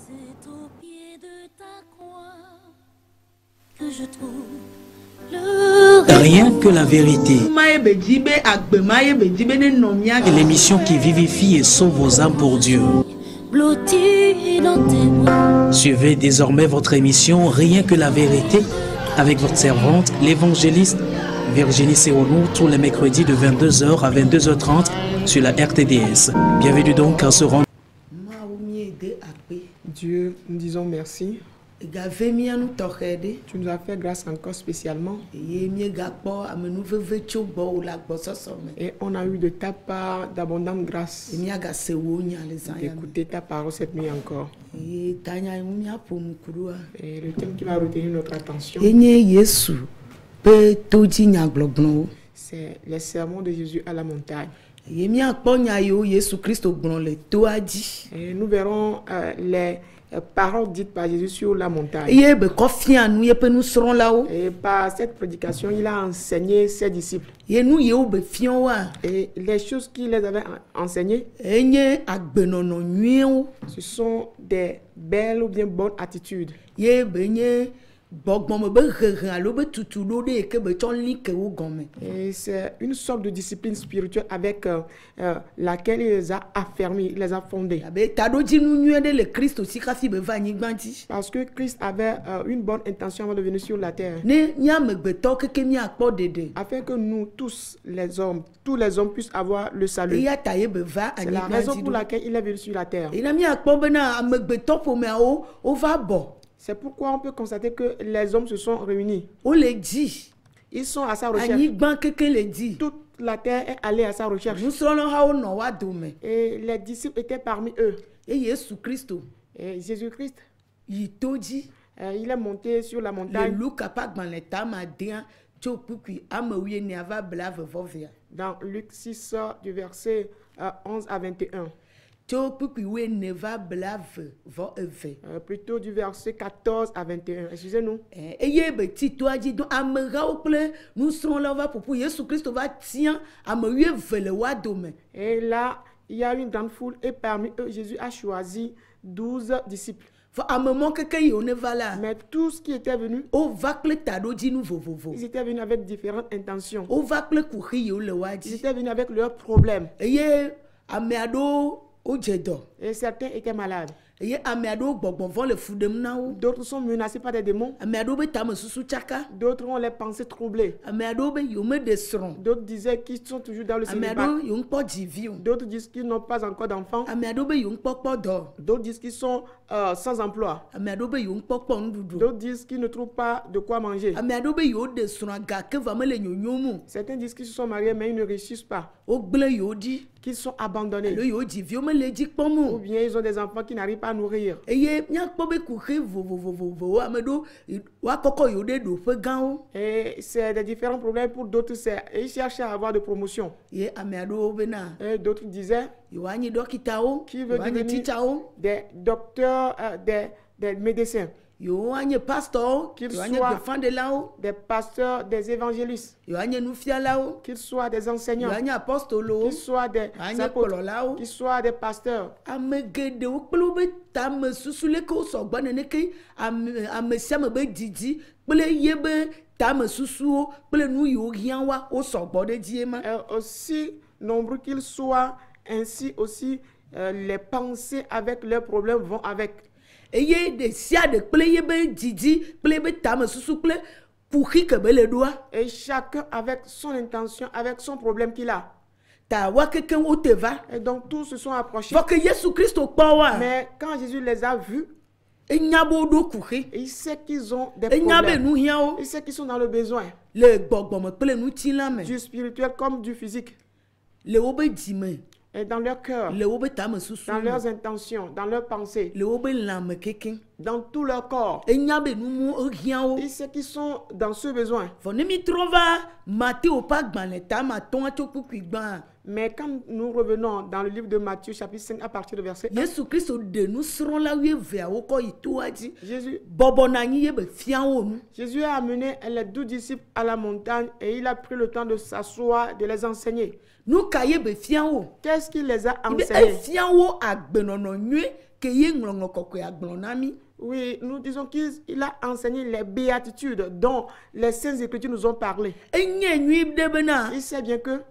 C'est au pied de ta croix que je trouve le Rien que la vérité. L'émission qui vivifie et sauve vos âmes pour Dieu. blotti dans tes bras. Suivez désormais votre émission Rien que la vérité avec votre servante, l'évangéliste Virginie Seonou, tous les mercredis de 22h à 22h30 sur la RTDS. Bienvenue donc à ce rendez-vous. Dieu, nous disons merci. Tu nous as fait grâce encore spécialement. Et on a eu de ta part d'abondante grâce d'écouter ta parole cette nuit encore. Et le thème qui va retenir notre attention, c'est les sermons de Jésus à la montagne. Et nous verrons les paroles dites par Jésus sur la montagne. Et par cette prédication, il a enseigné ses disciples. Et les choses qu'il les avait enseignées, ce sont des belles ou bien bonnes attitudes. Et c'est une sorte de discipline spirituelle avec laquelle il les a affermis, il les a fondés. Parce que Christ avait une bonne intention avant de venir sur la terre. Afin que nous tous les hommes puissent avoir le salut. C'est la raison pour laquelle il est venu sur la terre. C'est pourquoi on peut constater que les hommes se sont réunis. Ils sont à sa recherche. Toute la terre est allée à sa recherche. Et les disciples étaient parmi eux. Et Jésus-Christ, il est monté sur la montagne. Dans Luc 6, du verset 11 à 21. Plutôt du verset 14 à 21. Excusez-nous. Et là, il y a une grande foule et parmi eux, Jésus a choisi 12 disciples. Mais tous qui étaient venus, ils étaient venus avec différentes intentions. Ils étaient venus avec leurs problèmes. Et certains étaient malades. D'autres sont menacés par des démons. D'autres ont les pensées troublées. D'autres disaient qu'ils sont toujours dans le célibat. D'autres disent qu'ils n'ont pas encore d'enfants. D'autres disent qu'ils sont sans emploi. D'autres disent qu'ils ne trouvent pas de quoi manger. Certains disent qu'ils se sont mariés mais ils ne réussissent pas. Qu'ils sont abandonnés. Ou bien ils ont des enfants qui n'arrivent pas à nourrir. Et c'est des différents problèmes pour d'autres. Ils cherchent à avoir de promotion. Et d'autres disaient qui veut devenir des docteurs, des médecins. Qu'ils soient des pasteurs, des évangélistes, qu'ils soient des enseignants, qu'ils soient des apôtres, qu'ils soient des pasteurs. Aussi nombreux qu'ils soient, ainsi aussi les pensées avec leurs problèmes vont avec. Et chacun avec son intention, avec son problème qu'il a. Et donc tous se sont approchés. Mais quand Jésus les a vus, il sait qu'ils ont des problèmes. Il sait qu'ils sont dans le besoin. Du spirituel comme du physique. Et dans leur cœur, dans leurs intentions, dans leurs pensées, dans tout leur corps. Il sait qu'ils sont dans ce besoin. Mais quand nous revenons dans le livre de Matthieu, chapitre 5, à partir du verset 1, Jésus a amené les 12 disciples à la montagne et il a pris le temps de s'asseoir, de les enseigner. Qu'est-ce qu'il les a enseignés? Oui, nous disons qu'il a enseigné les béatitudes dont les Saintes Écritures nous ont parlé. Il sait bien que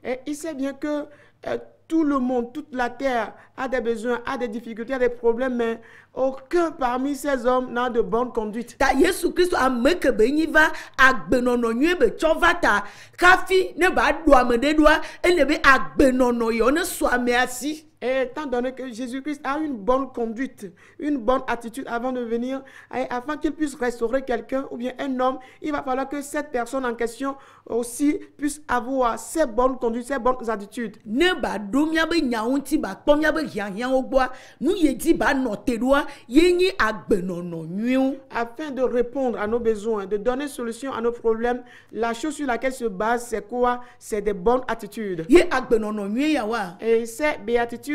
et il sait bien que tout le monde, toute la terre a des besoins, a des difficultés, a des problèmes, mais aucun parmi ces hommes n'a de bonne conduite. Et étant donné que Jésus-Christ a une bonne conduite, une bonne attitude avant de venir, et afin qu'il puisse restaurer quelqu'un ou bien un homme, il va falloir que cette personne en question aussi puisse avoir ces bonnes conduites, ces bonnes attitudes. Afin de répondre à nos besoins, de donner solution à nos problèmes, la chose sur laquelle se base, c'est quoi? C'est des bonnes attitudes. Et ces béatitudes,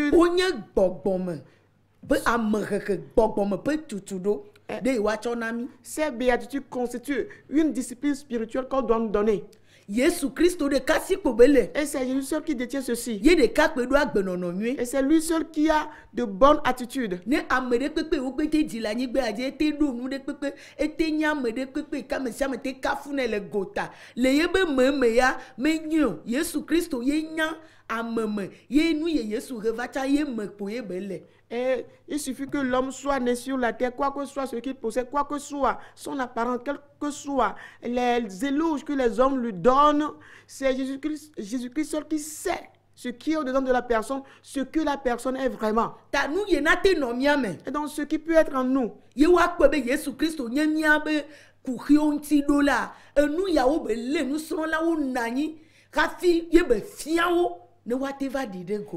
ces béatitudes constituent une discipline spirituelle qu'on doit nous donner. Et c'est Jésus seul qui détient ceci. Et c'est lui seul qui a de bonnes attitudes. Et il suffit que l'homme soit né sur la terre, quoi que soit ce qu'il possède, quoi que soit son apparence, quel que soit les éloges que les hommes lui donnent, c'est Jésus-Christ seul qui sait ce qui est au-dedans de la personne, ce que la personne est vraiment. Et donc ce qui peut être en nous.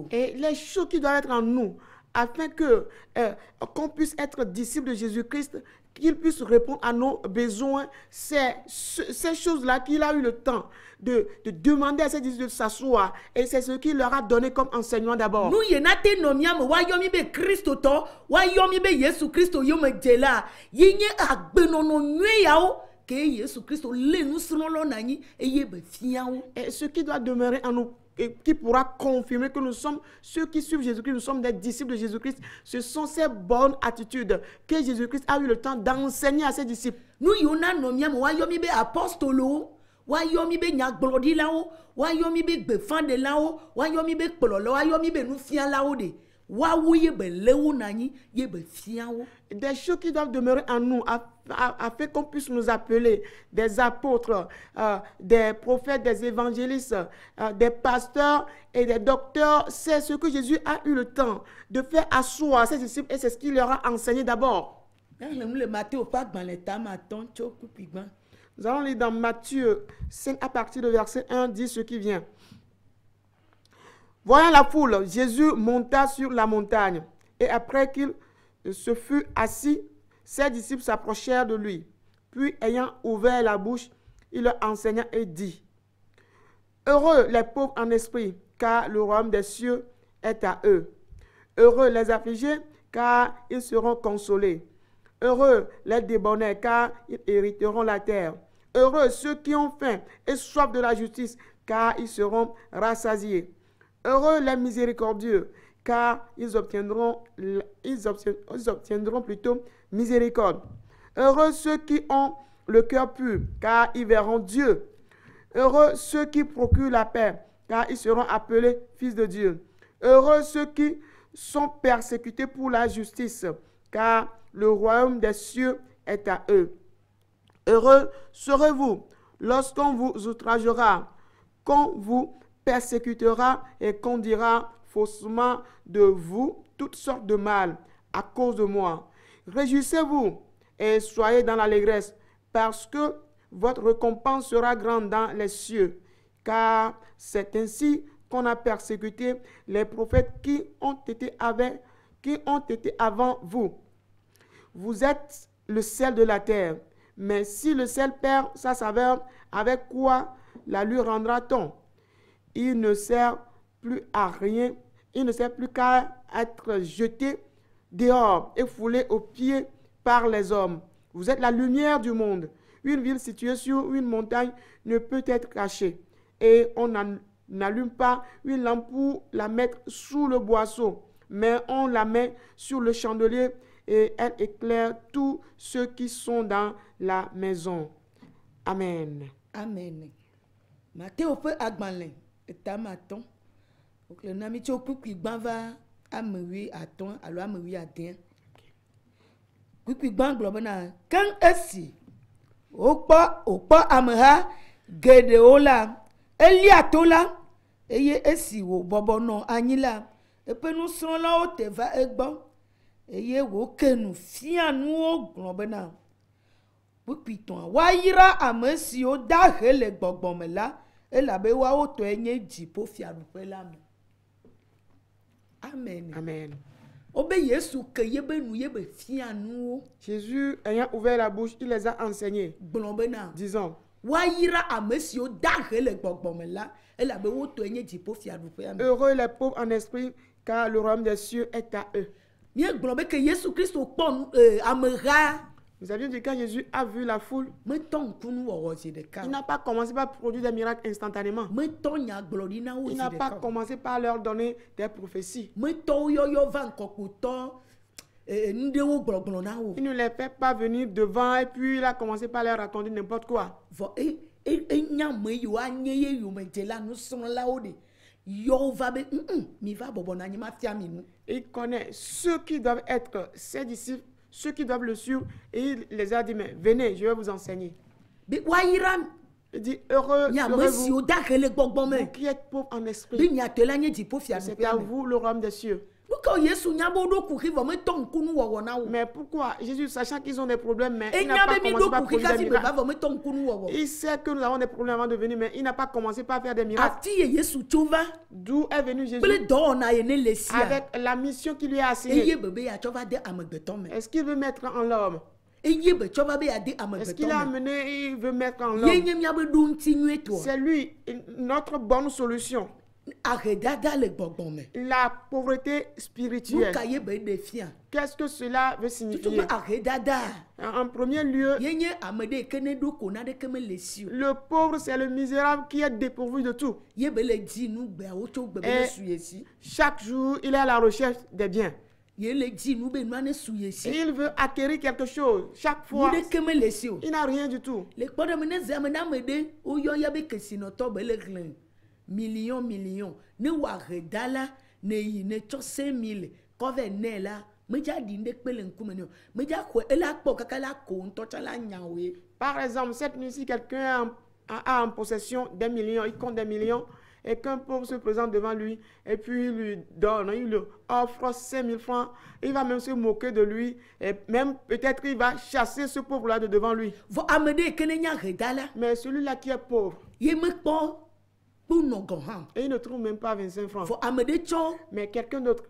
Et les choses qui doivent être en nous, afin que qu'on puisse être disciple de Jésus-Christ, qu'il puisse répondre à nos besoins, c'est ces choses-là qu'il a eu le temps de demander à ses disciples de s'asseoir. Et c'est ce qu'il leur a donné comme enseignement d'abord. Et ce qui doit demeurer en nous, et qui pourra confirmer que nous sommes ceux qui suivent Jésus-Christ, nous sommes des disciples de Jésus-Christ, ce sont ces bonnes attitudes que Jésus-Christ a eu le temps d'enseigner à ses disciples. Des choses qui doivent demeurer en nous afin qu'on puisse nous appeler des apôtres, des prophètes, des évangélistes, des pasteurs et des docteurs. C'est ce que Jésus a eu le temps de faire asseoir à ses disciples et c'est ce qu'il leur a enseigné d'abord. Nous allons lire dans Matthieu 5 à partir du verset 1, dit ce qui vient. Voyant la foule, Jésus monta sur la montagne et après qu'il se fut assis, ses disciples s'approchèrent de lui. Puis, ayant ouvert la bouche, il leur enseigna et dit: Heureux les pauvres en esprit, car le royaume des cieux est à eux. Heureux les affligés, car ils seront consolés. Heureux les débonnés, car ils hériteront la terre. Heureux ceux qui ont faim et soif de la justice, car ils seront rassasiés. Heureux les miséricordieux, car ils obtiendront plutôt miséricorde. Heureux ceux qui ont le cœur pur, car ils verront Dieu. Heureux ceux qui procurent la paix, car ils seront appelés fils de Dieu. Heureux ceux qui sont persécutés pour la justice, car le royaume des cieux est à eux. Heureux serez-vous lorsqu'on vous outragera, qu'on vous persécutera et qu'on dira faussement de vous toutes sortes de mal à cause de moi. Réjouissez-vous et soyez dans l'allégresse, parce que votre récompense sera grande dans les cieux, car c'est ainsi qu'on a persécuté les prophètes qui ont été avant vous. Vous êtes le sel de la terre, Mais si le sel perd sa saveur, avec quoi la lui rendra-t-on? Il ne sert plus à rien, il ne sert plus qu'à être jeté dehors et foulé aux pieds par les hommes. Vous êtes la lumière du monde. Une ville située sur une montagne ne peut être cachée. Et on n'allume pas une lampe pour la mettre sous le boisseau, mais on la met sur le chandelier et elle éclaire tous ceux qui sont dans la maison. Amen. Amen. Matthieu peut agbalin etamaton. Donc le nami tio kuki banva amewi aton alo amewi adien. Kuki ban globana kan esi. Opa ameha gedeola eliatola eye esi wo bobono anyila epe nu sronla o te va egbo eye wo kenu fianu o globana. Pupiton wa yira amesi o da hele gbogbome la elabe wa o to enye jipo fiarupe la mi. Amen. Amen. Obe Yesu ke yebe nu yebe fianu. Jésus ayant ouvert la bouche, il les a enseignés. Globena. Disons. Wa yira amesi o da hele gbogbome la elabe wo to enye jipo fiarupe la mi. Heureux les pauvres en esprit, car le royaume des cieux est à eux. Mie globe ke Yesu Christo pon amera. Nous avions dit quand Jésus a vu la foule, il n'a pas commencé par produire des miracles instantanément. Il n'a pas commencé par leur donner des prophéties. Il ne les fait pas venir devant et puis il a commencé par leur raconter n'importe quoi. Il connaît ceux qui doivent être ses disciples, ceux qui doivent le suivre, et il les a dit, mais venez, je vais vous enseigner. Il dit, heureux vous qui êtes pauvres en esprit. C'est à vous le royaume des cieux. Mais pourquoi Jésus, sachant qu'ils ont des problèmes, mais il n'a pas commencé par produire des miracles. Il sait que nous avons des problèmes avant de venir, mais il n'a pas commencé par faire des miracles. D'où est venu Jésus? Avec la mission qu'il lui a assignée. Est-ce qu'il veut mettre en l'homme? Est-ce qu'il a amené, il veut mettre en l'homme? C'est lui, notre bonne solution. La pauvreté spirituelle. Qu'est-ce que cela veut signifier? En premier lieu, le pauvre, c'est le misérable qui est dépourvu de tout. Et chaque jour, il est à la recherche des biens. Il veut acquérir quelque chose. Chaque fois, il n'a rien du tout. Millions. Ne wa redala ne yi ne cho 5,000 kove ne la meja di nde pele nkume ne meja ko ela kpo kakala ko nto chala nyawe. Par exemple, cette nuit, si quelqu'un a en possession des millions, il compte des millions, et qu'un pauvre se présente devant lui, et puis il lui donne, il lui offre 5,000 francs, il va même se moquer de lui, et même peut-être il va chasser ce pauvre-là de devant lui. Mais celui-là qui est pauvre, et il ne trouve même pas 25 francs. Mais quelqu'un d'autre,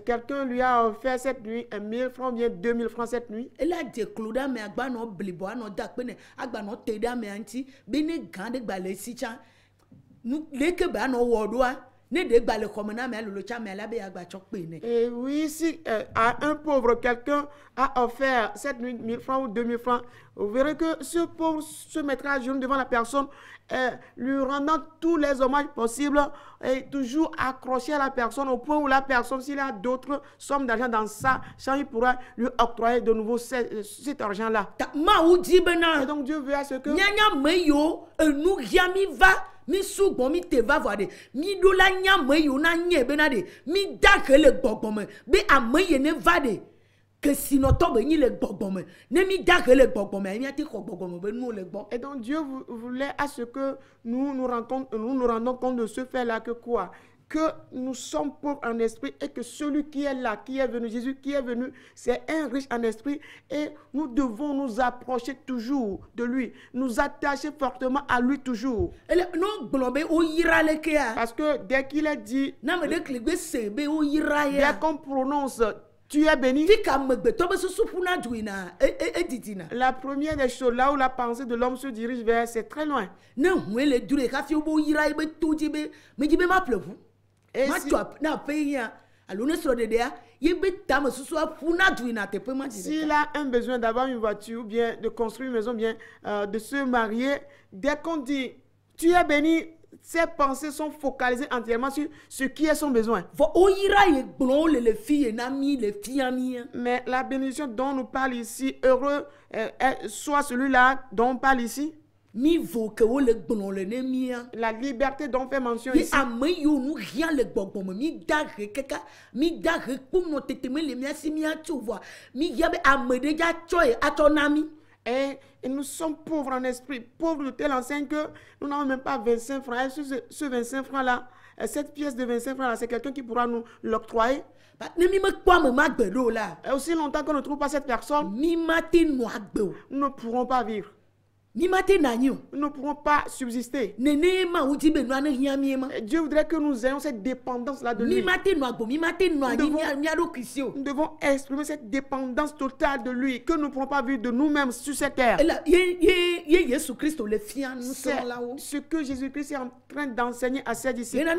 quelqu'un lui a offert cette nuit 1,000 francs, bien 2,000 francs cette nuit. Et oui, si à un pauvre, quelqu'un a offert cette nuit 1,000 francs ou 2,000 francs, vous verrez que ce pauvre se mettra à genoux devant la personne, lui rendant tous les hommages possibles et toujours accroché à la personne au point où la personne, s'il a d'autres sommes d'argent dans sa chambre, il pourra lui octroyer de nouveau cet argent-là. Et donc Dieu veut à ce que... Mi sugbon mi te va voir de mi do la nya me yo na nye be na de mi da ke le gbogbo me be ameye ne va de que si no to be ni le gbogbo me ne mi da ke le gbogbo me mi ati ko gbogbo me be nu le gbo. Et donc Dieu voulait à ce que nous nous rendons compte de ce fait là que quoi, que nous sommes pauvres en esprit et que celui qui est là, qui est venu, Jésus qui est venu, c'est un riche en esprit et nous devons nous approcher toujours de lui, nous attacher fortement à lui toujours. Parce que dès qu'il est dit, dès qu'on prononce Tu es béni. La première des choses, là où la pensée de l'homme se dirige vers, c'est très loin. Et s'il a un besoin d'avoir une voiture, bien de construire une maison, bien de se marier, dès qu'on dit tu es béni, ses pensées sont focalisées entièrement sur ce qui est son besoin. Mais la bénédiction dont nous parle ici, heureux soit celui-là dont on parle ici. La liberté dont on fait mention ici. Et nous sommes pauvres en esprit, pauvres de telle enseigne que nous n'avons même pas 25 francs. Et ce 25 francs-là, cette pièce de 25 francs-là, c'est quelqu'un qui pourra nous l'octroyer. Et aussi longtemps qu'on ne trouve pas cette personne, nous ne pourrons pas vivre. Nous ne pourrons pas subsister. Et Dieu voudrait que nous ayons cette dépendance-là de lui. Nous devons exprimer cette dépendance totale de lui, que nous ne pourrons pas vivre de nous-mêmes sur cette terre. C'est ce que Jésus-Christ est en train d'enseigner à ses disciples. La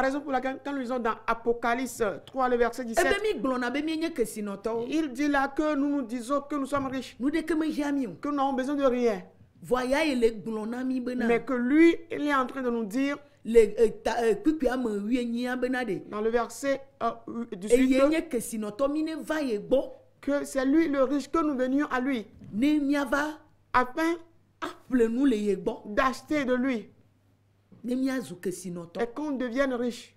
raison pour laquelle, quand nous lisons dans Apocalypse 3, le verset 17, il dit là que nous nous disons que nous sommes riches, que nous n'avons besoin de rien, mais que lui, il est en train de nous dire dans le verset 18 que c'est lui le riche, que nous venions à lui afin d'acheter de lui et qu'on devienne riche.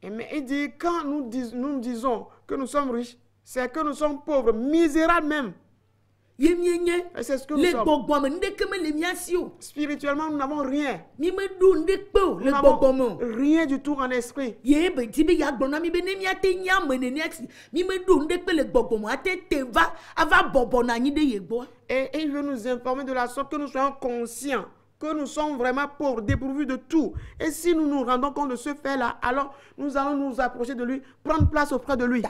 Mais il dit, quand nous disons que nous sommes riches, c'est que nous sommes pauvres, misérables même. C'est ce que nous sommes. Spirituellement, nous n'avons rien. Nous n'avons rien du tout en esprit. Et il veut nous informer de la sorte que nous soyons conscients que nous sommes vraiment pauvres, dépourvus de tout. Et si nous nous rendons compte de ce fait-là, alors nous allons nous approcher de lui, prendre place auprès de lui.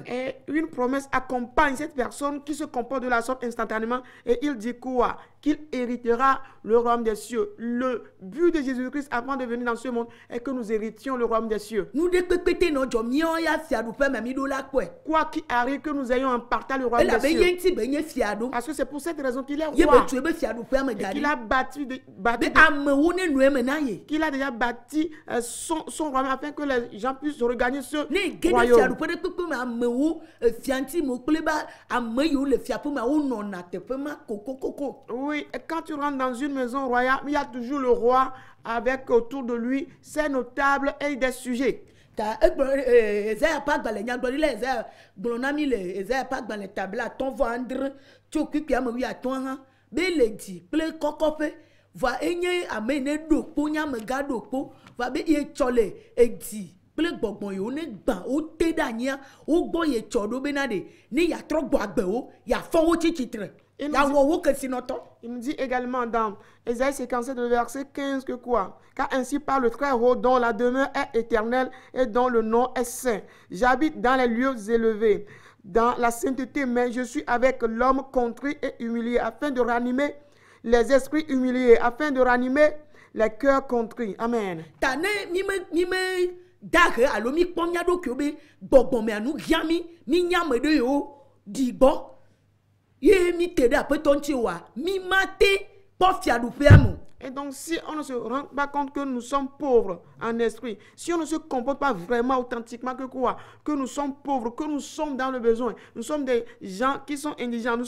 Et une promesse accompagne cette personne qui se comporte de la sorte instantanément. Et il dit quoi? Qu'il héritera le royaume des cieux. Le but de Jésus-Christ avant de venir dans ce monde est que nous héritions le royaume des cieux. Quoi qu'il arrive, que nous ayons en partage le royaume des cieux. Parce que c'est pour cette raison qu'il est roi. Qu'il a qu'il a déjà bâti son royaume afin que les gens puissent regagner ce royaume. Oui, et quand tu rentres dans une maison royale, il y a toujours le roi avec autour de lui ses notables et des sujets. Il nous dit également dans Ésaïe 57, le verset 15 que quoi? Car ainsi parle le Très-Haut, dont la demeure est éternelle et dont le nom est saint. J'habite dans les lieux élevés, dans la sainteté, mais je suis avec l'homme contrit et humilié, afin de ranimer les esprits humiliés, afin de ranimer les cœurs contrits. Amen. Et donc, si on ne se rend pas compte que nous sommes pauvres en esprit, si on ne se comporte pas vraiment authentiquement que quoi? Que nous sommes pauvres, que nous sommes dans le besoin, nous sommes des gens qui sont indigents,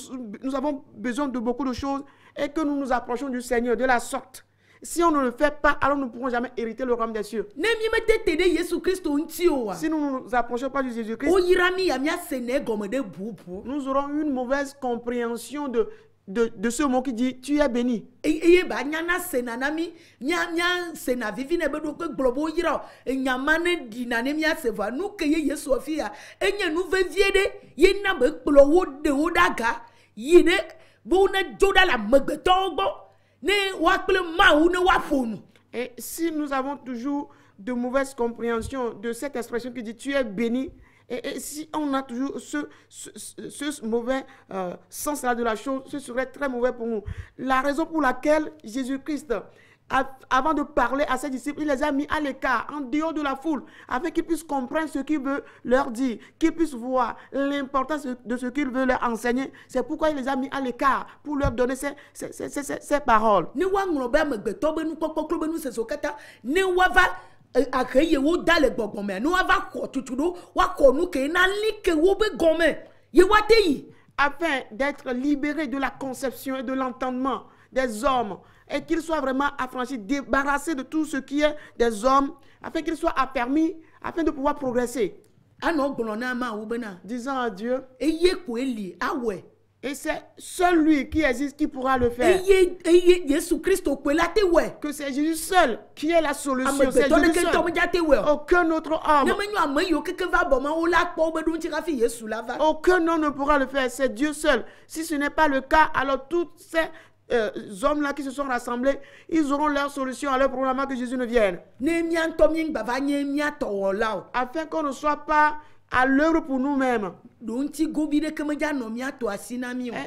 nous avons besoin de beaucoup de choses et que nous nous approchons du Seigneur de la sorte. Si on ne le fait pas, alors nous ne pourrons jamais hériter le royaume des cieux. Si nous ne nous approchons pas de Jésus-Christ, nous aurons une mauvaise compréhension de de ce mot qui dit tu es béni. Et bah nyana senanami nya sena vivi ne bedo ko globo yira nyamane dinane mia seva nu ke ye Sofia enye nu veviede ye na be kplowo de odaga yine bo na joda la megbeto gbo ne wa kple ma ou ne wa fonu. Et si nous avons toujours de mauvaises compréhensions de cette expression qui dit tu es béni, et si on a toujours ce mauvais sens-là de la chose, ce serait très mauvais pour nous. La raison pour laquelle Jésus-Christ, avant de parler à ses disciples, il les a mis à l'écart, en dehors de la foule, afin qu'ils puissent comprendre ce qu'il veut leur dire, qu'ils puissent voir l'importance de ce qu'il veut leur enseigner. C'est pourquoi il les a mis à l'écart, pour leur donner ces paroles. Afin d'être libérés de la conception et de l'entendement des hommes, et qu'ils soient vraiment affranchis, débarrassés de tout ce qui est des hommes, afin qu'ils soient affermis, afin de pouvoir progresser. Disant à Dieu, et c'est seul lui qui existe qui pourra le faire. Que c'est Jésus seul qui est la solution. C'est Jésus seul. Aucun autre homme. Aucun homme ne pourra le faire. C'est Dieu seul. Si ce n'est pas le cas, alors tous ces hommes-là qui se sont rassemblés, ils auront leur solution à leur problème avant que Jésus ne vienne. Afin qu'on ne soit pas à l'œuvre pour nous-mêmes. Nous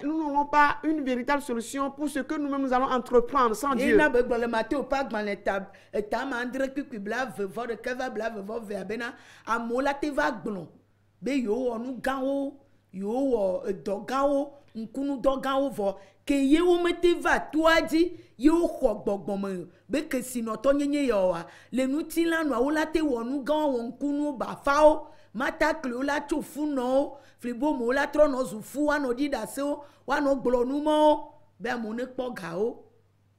n'aurons pas une véritable solution pour ce que nous-mêmes nous allons entreprendre sans Dieu. Mata la chofuno fribo mo la trono zufu wano didaseo wano glonumo be amone pogao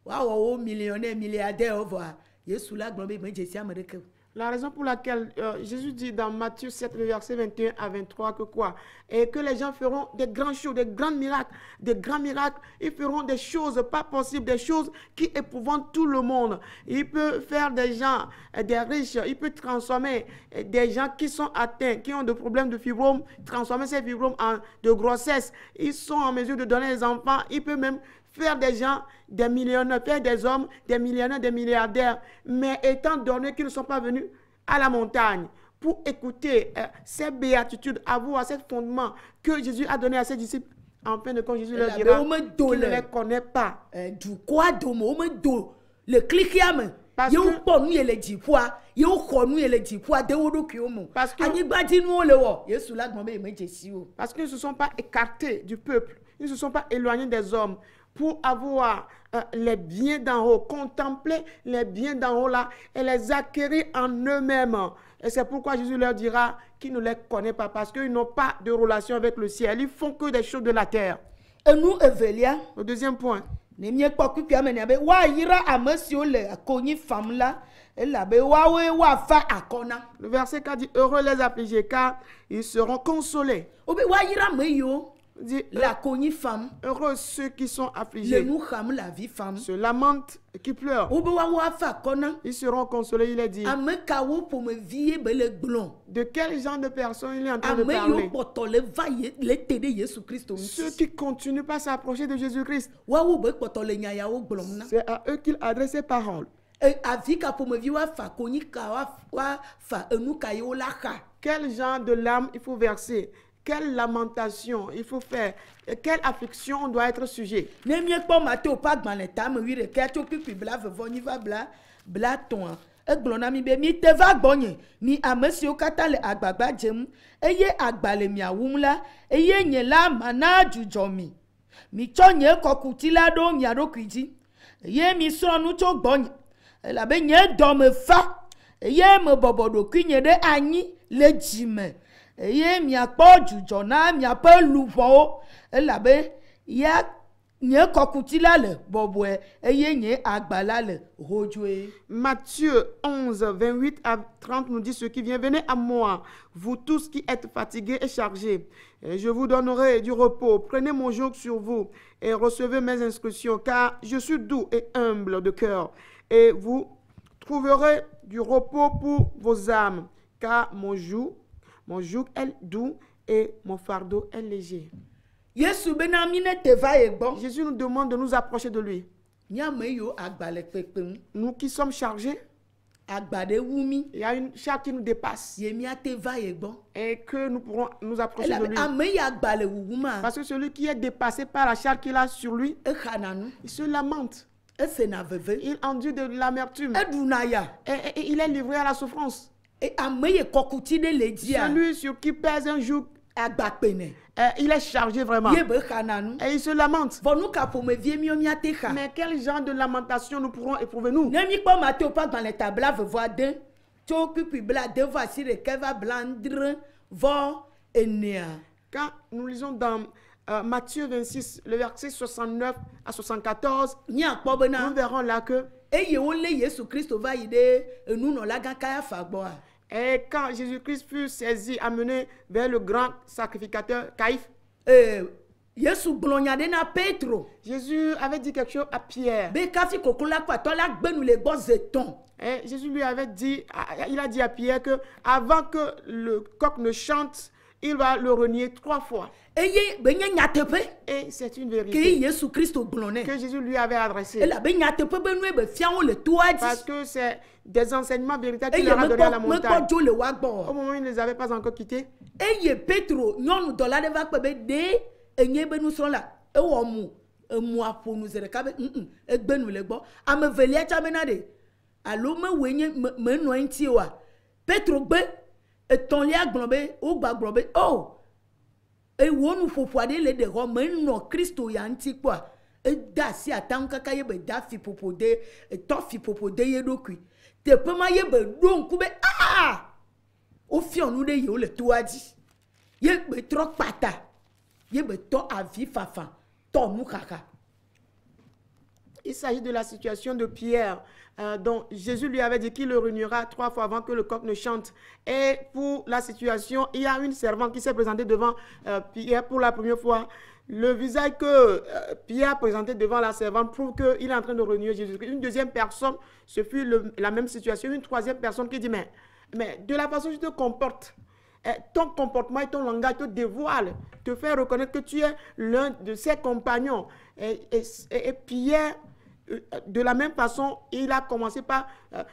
wa wo millionnaire milliardaire over Yesu la glombe me Jésus Amérique. La raison pour laquelle Jésus dit dans Matthieu 7, le verset 21 à 23 que quoi? Et que les gens feront des grands choses, des grands miracles, ils feront des choses pas possibles, des choses qui épouvantent tout le monde. Il peut faire des gens, des riches, il peut transformer des gens qui sont atteints, qui ont des problèmes de fibrome, transformer ces fibromes en de grossesse. Ils sont en mesure de donner des enfants, il peut même faire des gens, des millionnaires, faire des hommes, des millionnaires, des milliardaires. Mais étant donné qu'ils ne sont pas venus à la montagne pour écouter ces béatitudes, avoir ces fondements que Jésus a donné à ses disciples, en fin de compte, Jésus leur dira qu'il ne les connaît pas. Du quoi le cliquiam, parce qu'ils ne se sont pas écartés du peuple, ils ne se sont pas éloignés des hommes, pour avoir les biens d'en haut, contempler les biens d'en haut là et les acquérir en eux-mêmes. Et c'est pourquoi Jésus leur dira qu'il ne les connaît pas, parce qu'ils n'ont pas de relation avec le ciel. Ils font que des choses de la terre. Et nous, Evelia, le deuxième point. Le verset 4 dit, heureux les affligés, car ils seront consolés. Dit, heureux ceux qui sont affligés, se lamentent, qui pleurent, ils seront consolés. Il est dit, de quel genre de personnes il est en train de parler? Ceux qui ne continuent pas à s'approcher de Jésus-Christ. C'est à eux qu'il adresse ses paroles. Quel genre de larmes il faut verser? Quelle lamentation il faut faire? Quelle affliction on doit être sujet? Eglonami be mi te va gbonye mi amesi o kata le agbagba jem eye agbale mi awumla eye nye la mana jujo mi chonye kokutila do mi adokwiji eye mi sonu cho gbonye la be nye do me fa eye me bobodo kwinye de anyi le jime eye mi akpo jujo na mi ape luvo la be ya Matthieu 11, 28 à 30 nous dit ce qui vient. Venez à moi, vous tous qui êtes fatigués et chargés, et je vous donnerai du repos. Prenez mon joug sur vous et recevez mes instructions, car je suis doux et humble de cœur, et vous trouverez du repos pour vos âmes, car mon joug est doux et mon fardeau est léger. Jésus nous demande de nous approcher de lui. Nous qui sommes chargés, il y a une charge qui nous dépasse et que nous pourrons nous approcher de lui. Parce que celui qui est dépassé par la charge qu'il a sur lui, il se lamente. Il endure de l'amertume. Et il est livré à la souffrance. Celui sur qui pèse un joug, il est chargé vraiment. Et il se lamente. Mais quel genre de lamentation nous pourrons éprouver nous? Quand nous lisons dans Matthieu 26, le verset 69 à 74, nous verrons là que et quand Jésus-Christ fut saisi, amené vers le grand sacrificateur Caïphe, Jésus avait dit quelque chose à Pierre. Et Jésus lui avait dit, il a dit à Pierre que avant que le coq ne chante, il va le renier 3 fois. Et c'est une vérité que Jésus lui avait adressée. Parce que c'est des enseignements véritables qu'il leur a donné à la montagne. Au moment où il ne les avait pas encore quittés. Et wonu fofuade le de ho me no Kristo ya nti kwa e da si atan kaka ye be da fi popode e to fi popode ye dokui te pema ye be don ku be o fi onu de ye o le toadi ye be tro pata ye be to avi fafa to nu kaka. Il s'agit de la situation de Pierre, dont Jésus lui avait dit qu'il le reniera 3 fois avant que le coq ne chante. Et pour la situation, il y a une servante qui s'est présentée devant Pierre pour la première fois. Le visage que Pierre a présenté devant la servante prouve qu'il est en train de renier Jésus. Une deuxième personne, ce fut la même situation. Une troisième personne qui dit, mais de la façon dont tu te comportes, ton comportement et ton langage te dévoilent, te fait reconnaître que tu es l'un de ses compagnons. Et Pierre, de la même façon, il a commencé par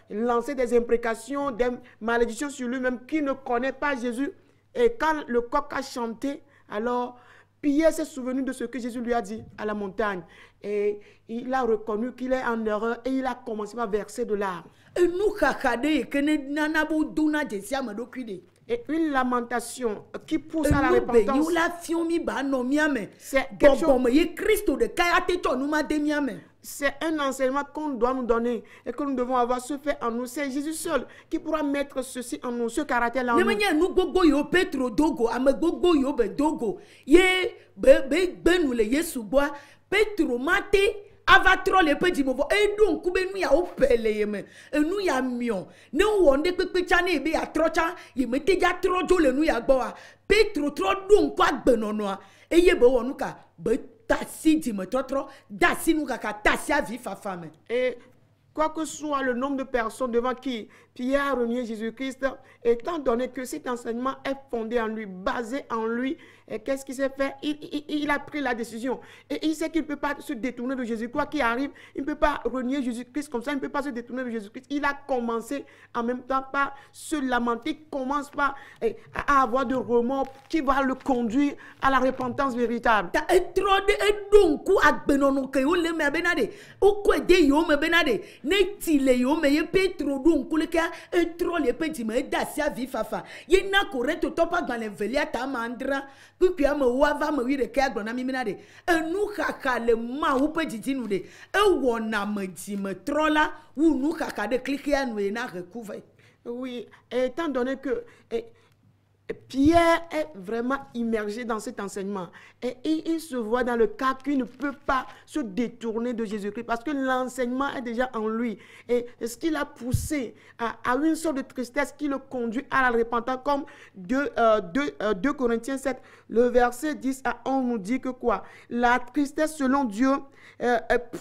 lancer des imprécations, des malédictions sur lui-même qui ne connaît pas Jésus. Et quand le coq a chanté, alors Pierre s'est souvenu de ce que Jésus lui a dit à la montagne. Et il a reconnu qu'il est en erreur et il a commencé à verser de larmes. Et une lamentation qui pousse à la repentance. C'est un enseignement qu'on doit nous donner et que nous devons avoir ce fait en nous. C'est Jésus seul qui pourra mettre ceci en nous, ce caractère en nous. Avatro le petit movo e donc kubenu ya opele yeme enu ya mion ne wonde pepe chane be ya trocha yeme teja trojo le nu ya gboa Petro tro donc kwa gbenono e ye be wonu ka be tasi di me trotro dasi nu ka tasi avi fa femme. Et quoi que soit le nombre de personnes devant qui Pierre a renié Jésus-Christ, étant donné que cet enseignement est fondé en lui, basé en lui, et qu'est-ce qu'il s'est fait? Il a pris la décision. Et il sait qu'il ne peut pas se détourner de Jésus. Quoi qu'il arrive, il ne peut pas renier Jésus-Christ comme ça, il ne peut pas se détourner de Jésus-Christ. Il a commencé en même temps par se lamenter, il commence par à avoir de remords qui va le conduire à la repentance véritable. Oui, étant donné que Pierre est vraiment immergé dans cet enseignement. Et il se voit dans le cas qu'il ne peut pas se détourner de Jésus-Christ parce que l'enseignement est déjà en lui. Et ce qui l'a poussé à une sorte de tristesse qui le conduit à la repentance, comme 2 Corinthiens 7, le verset 10 à 11 nous dit que quoi? La tristesse selon Dieu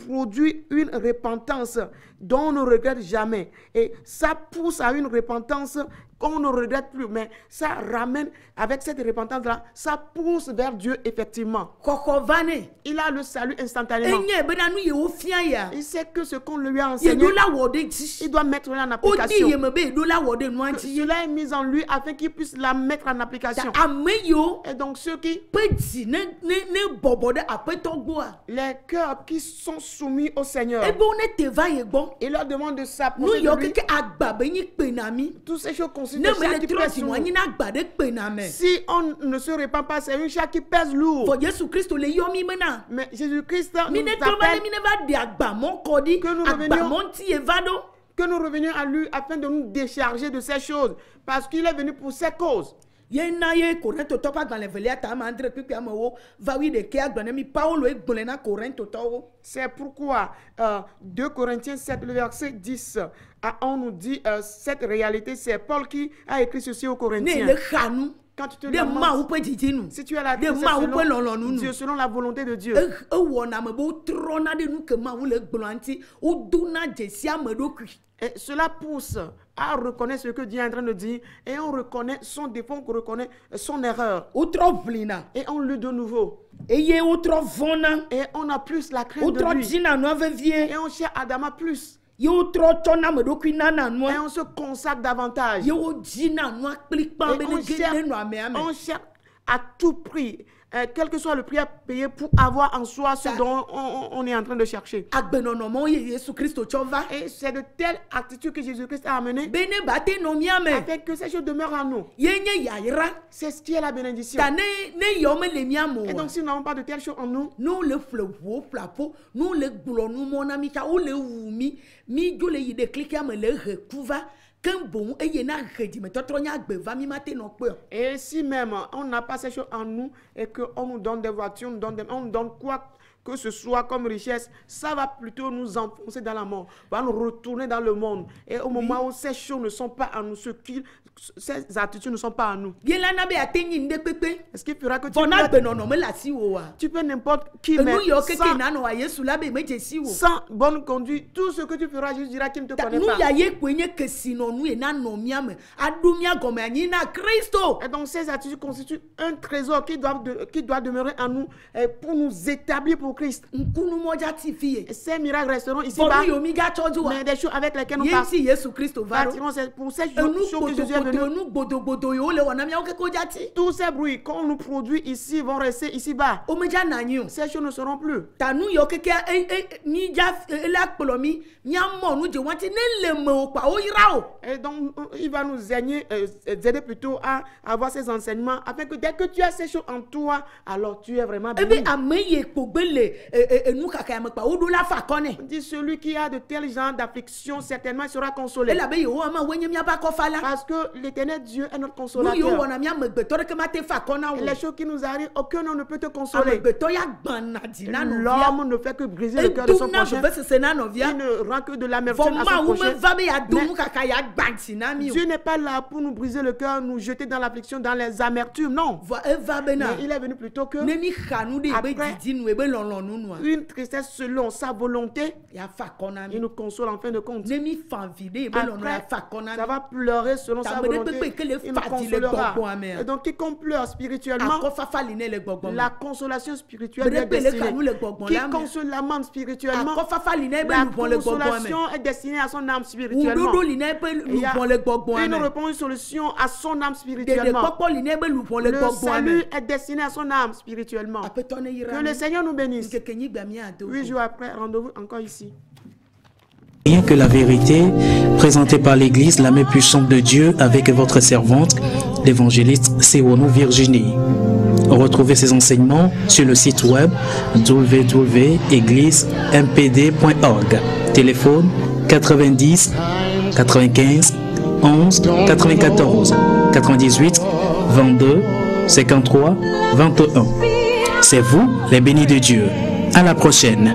produit une repentance dont on ne regrette jamais. Et ça pousse à une repentance qu'on ne regrette plus, mais ça ramène, avec cette repentance-là, ça pousse vers Dieu effectivement. Il a le salut instantanément. Il sait que ce qu'on lui a enseigné, il doit mettre en application. Cela est mis en lui afin qu'il puisse la mettre en application. Et donc ceux qui, les cœurs qui sont soumis au Seigneur, il leur demande de s'approcher de lui. Toutes ces choses constituent des charges qui pèsent lourd. Si on ne se répand pas, c'est une charge qui pèse lourd. Mais Jésus-Christ nous appelle que nous revenions à lui afin de nous décharger de ces choses, parce qu'il est venu pour ces causes. C'est pourquoi 2 Corinthiens 7, le verset 10 à 11 nous dit cette réalité. C'est Paul qui a écrit ceci aux Corinthiens. Quand tu te lamentes, si tu as la tristesse selon Dieu, selon la volonté de Dieu, et cela pousse à reconnaître ce que Dieu est en train de dire, et on reconnaît son défaut, on reconnaît son erreur, et on le de nouveau. Et on a plus la crainte de lui, et on cherche Adama plus. Et on se consacre davantage. Et on cherche à tout prix, quel que soit le prix à payer pour avoir en soi ce dont on est en train de chercher. Et c'est de telle attitude que Jésus-Christ a amené afin que ces choses demeurent en nous. C'est ce qui est la bénédiction. Et donc si nous n'avons pas de telles choses en nous, et si même on n'a pas ces choses en nous et qu'on nous donne des voitures, on nous donne quoi que ce soit comme richesse, ça va plutôt nous enfoncer dans la mort, va nous retourner dans le monde. Et au moment où ces choses ne sont pas en nous, ces attitudes ne sont pas en nous, est-ce qu'il fera que tu peux n'importe qui, mais sans bonne conduite, tout ce que tu feras, Jésus dira qu'il ne te connaît pas. Et donc ces attitudes constituent un trésor qui doit demeurer en nous pour nous établir pour Christ. Et ces miracles resteront ici-bas, mais des choses avec lesquelles nous partirons. C'est pour ces choses que Jésus est venu. Tous ces bruits qu'on nous produit ici vont rester ici-bas. Ces choses ne seront plus. Et donc il va nous aider plutôt à avoir ces enseignements afin que dès que tu as ces choses en toi, alors tu es vraiment béni. On dit celui qui a de tels genres d'affliction certainement sera consolé. Parce que l'éternel Dieu est notre consolateur. Et les choses qui nous arrivent, aucun homme ne peut te consoler. L'homme ne fait que briser le cœur de son prochain. Il ne rend que de l'amertume à son prochain. Mais Dieu n'est pas là pour nous briser le cœur, nous jeter dans l'affliction, dans les amertumes, non. Mais il est venu plutôt que après une tristesse selon sa volonté, il nous console en fin de compte. Après, ça va pleurer selon sa volonté, il nous consolera. Et donc quiconque pleure spirituellement, la consolation spirituelle est destinée. Qui console l'âme spirituellement, la consolation est destinée à son âme spirituellement. Il y a une réponse, une solution à son âme spirituellement. Le salut est destiné à son âme spirituellement. Que le Seigneur nous bénisse. 8 jours après, rendez-vous encore ici. Rien que la vérité, présentée par l'Église, la main puissante de Dieu, avec votre servante, l'évangéliste Sewonou Virginie. Retrouvez ces enseignements sur le site web www.égliseMPD.org. Téléphone 90 95 11 94 98 22 53 21. C'est vous les bénis de Dieu. À la prochaine.